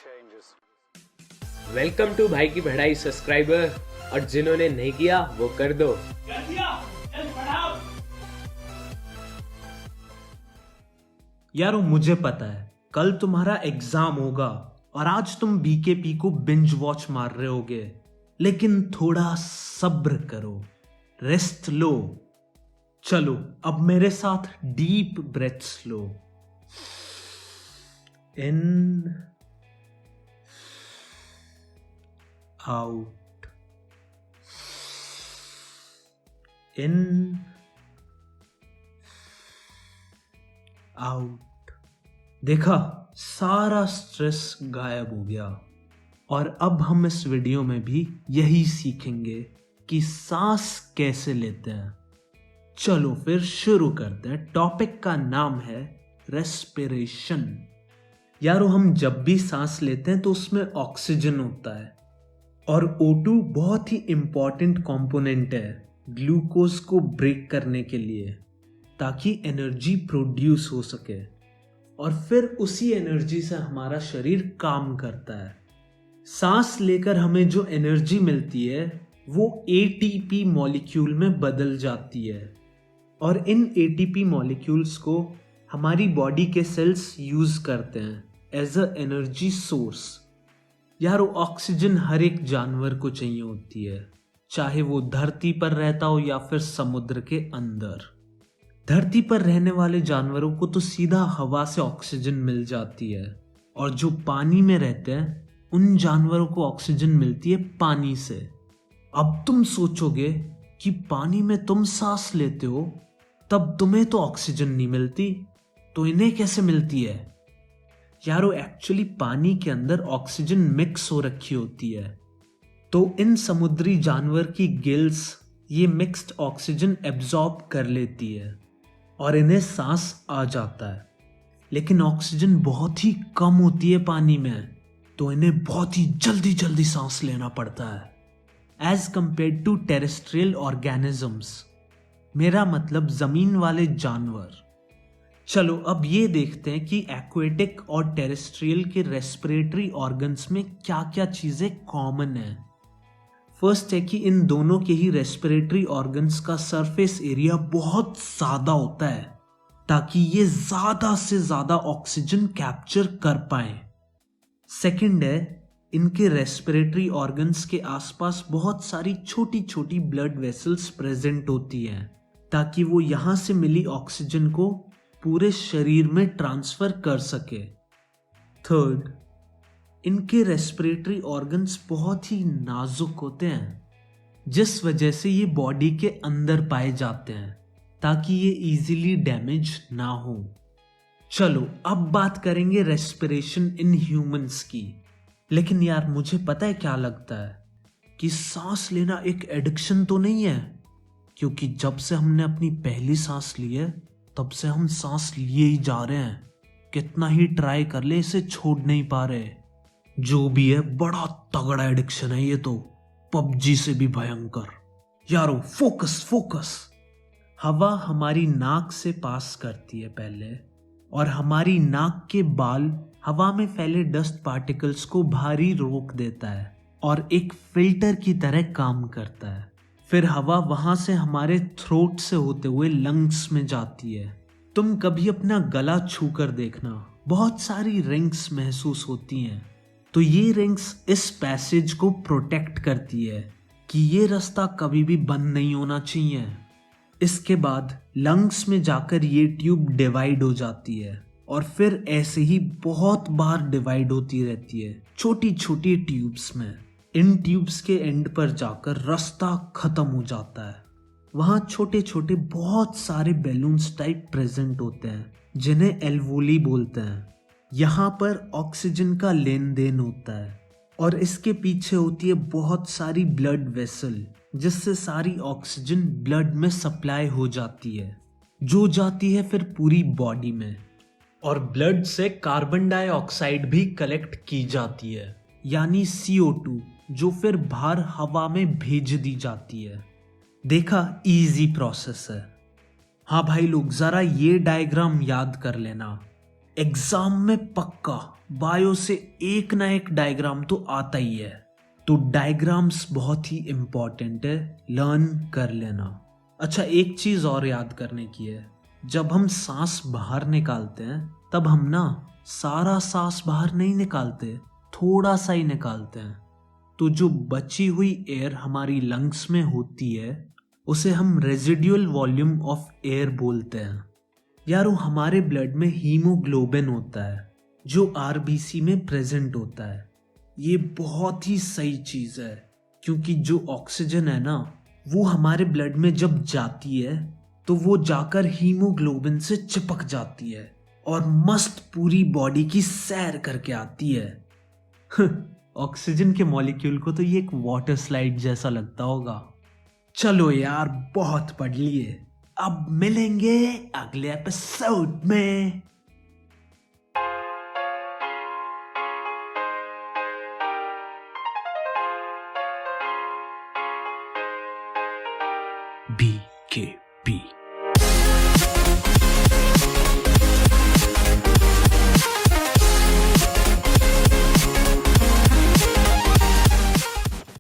changes. Welcome to भाई की बढ़ाई सब्सक्राइबर, और जिन्होंने नहीं किया वो कर दो। यारो मुझे पता है कल तुम्हारा एग्जाम होगा और आज तुम बीकेपी को बिंज वॉच मार रहे होगे, लेकिन थोड़ा सब्र करो, रेस्ट लो। चलो अब मेरे साथ डीप ब्रेथ्स लो। इन, आउट, इन, आउट। देखा, सारा स्ट्रेस गायब हो गया। और अब हम इस वीडियो में भी यही सीखेंगे कि सांस कैसे लेते हैं। चलो फिर शुरू करते हैं। टॉपिक का नाम है रेस्पिरेशन। यारो हम जब भी सांस लेते हैं तो उसमें ऑक्सीजन होता है, और O2 बहुत ही इंपॉर्टेंट कंपोनेंट है ग्लूकोज को ब्रेक करने के लिए, ताकि एनर्जी प्रोड्यूस हो सके, और फिर उसी एनर्जी से हमारा शरीर काम करता है। सांस लेकर हमें जो एनर्जी मिलती है वो ATP मॉलिक्यूल में बदल जाती है, और इन ATP मॉलिक्यूल्स को हमारी बॉडी के सेल्स यूज करते हैं एज अ एनर्जी सोर्स। यारो ऑक्सीजन हर एक जानवर को चाहिए होती है, चाहे वो धरती पर रहता हो या फिर समुद्र के अंदर। धरती पर रहने वाले जानवरों को तो सीधा हवा से ऑक्सीजन मिल जाती है, और जो पानी में रहते हैं उन जानवरों को ऑक्सीजन मिलती है पानी से। अब तुम सोचोगे कि पानी में तुम सांस लेते हो तब तुम्हें तो ऑक्सीजन नहीं मिलती, तो इन्हें कैसे मिलती है? यारो एक्चुअली पानी के अंदर ऑक्सीजन मिक्स हो रखी होती है, तो इन समुद्री जानवर की गिल्स ये मिक्स्ड ऑक्सीजन एब्जॉर्ब कर लेती है और इन्हें सांस आ जाता है। लेकिन ऑक्सीजन बहुत ही कम होती है पानी में, तो इन्हें बहुत ही जल्दी जल्दी सांस लेना पड़ता है as compared to terrestrial organisms. मेरा मतलब जमीन वाले जानवर। चलो अब ये देखते हैं कि एक्वेटिक और टेरेस्ट्रियल के रेस्पिरेटरी ऑर्गन्स में क्या क्या चीजें कॉमन है। फर्स्ट है कि इन दोनों के ही रेस्पिरेटरी ऑर्गन्स का सरफेस एरिया बहुत ज्यादा होता है, ताकि ये ज्यादा से ज्यादा ऑक्सीजन कैप्चर कर पाए। सेकंड है, इनके रेस्पिरेटरी ऑर्गन्स के आसपास बहुत सारी छोटी छोटी ब्लड वेसल्स प्रेजेंट होती हैं, ताकि वो यहां से मिली ऑक्सीजन को पूरे शरीर में ट्रांसफर कर सके। थर्ड, इनके रेस्पिरेटरी ऑर्गन्स बहुत ही नाजुक होते हैं, जिस वजह से ये बॉडी के अंदर पाए जाते हैं, ताकि ये इजीली डैमेज ना हो। चलो अब बात करेंगे रेस्पिरेशन इन ह्यूमंस की। लेकिन यार मुझे पता है क्या लगता है कि सांस लेना एक एडिक्शन तो नहीं है, क्योंकि जब से हमने अपनी पहली सांस ली है तब से हम सांस लिए ही जा रहे हैं। कितना ही ट्राई कर ले इसे छोड़ नहीं पा रहे। जो भी है बड़ा तगड़ा एडिक्शन है ये तो, पबजी से भी भयंकर। यारो फोकस फोकस। हवा हमारी नाक से पास करती है पहले, और हमारी नाक के बाल हवा में फैले डस्ट पार्टिकल्स को भारी रोक देता है और एक फिल्टर की तरह काम करता है। फिर हवा वहां से हमारे थ्रोट से होते हुए लंग्स में जाती है। तुम कभी अपना गला छू कर देखना, बहुत सारी रिंग्स महसूस होती हैं। तो ये रिंग्स इस पैसेज को प्रोटेक्ट करती है कि ये रास्ता कभी भी बंद नहीं होना चाहिए। इसके बाद लंग्स में जाकर ये ट्यूब डिवाइड हो जाती है, और फिर ऐसे ही बहुत बार डिवाइड होती रहती है छोटी छोटी ट्यूब्स में। इन ट्यूब्स के एंड पर जाकर रास्ता खत्म हो जाता है। वहां छोटे छोटे बहुत सारे बैलून्स टाइप प्रेजेंट होते हैं, जिन्हें एल्वोली बोलते हैं। यहाँ पर ऑक्सीजन का लेन देन होता है, और इसके पीछे होती है बहुत सारी ब्लड वेसल, जिससे सारी ऑक्सीजन ब्लड में सप्लाई हो जाती है, जो जाती है फिर पूरी बॉडी में। और ब्लड से कार्बन डाइऑक्साइड भी कलेक्ट की जाती है, यानी CO2, जो फिर बाहर हवा में भेज दी जाती है। देखा, इजी प्रोसेस है। हाँ भाई लोग, जरा ये डायग्राम याद कर लेना। एग्जाम में पक्का बायो से एक ना एक डायग्राम तो आता ही है। तो डायग्राम्स बहुत ही इंपॉर्टेंट है, लर्न कर लेना। अच्छा, एक चीज और याद करने की है, जब हम सांस बाहर निकालते हैं तब हम ना सारा सांस बाहर नहीं निकालते, थोड़ा सा ही निकालते हैं। तो जो बची हुई एयर हमारी लंग्स में होती है उसे हम रेजिडुअल वॉल्यूम ऑफ एयर बोलते हैं। यार, वो हमारे ब्लड में हीमोग्लोबिन होता है जो आरबीसी में प्रेजेंट होता है। ये बहुत ही सही चीज है क्योंकि जो ऑक्सीजन है ना वो हमारे ब्लड में जब जाती है तो वो जाकर हीमोग्लोबिन से चिपक जाती है और मस्त पूरी बॉडी की सैर करके आती है। ऑक्सीजन के मॉलिक्यूल को तो ये एक वाटर स्लाइड जैसा लगता होगा। चलो यार, बहुत पढ़ लिए, अब मिलेंगे अगले एपिसोड में। BKB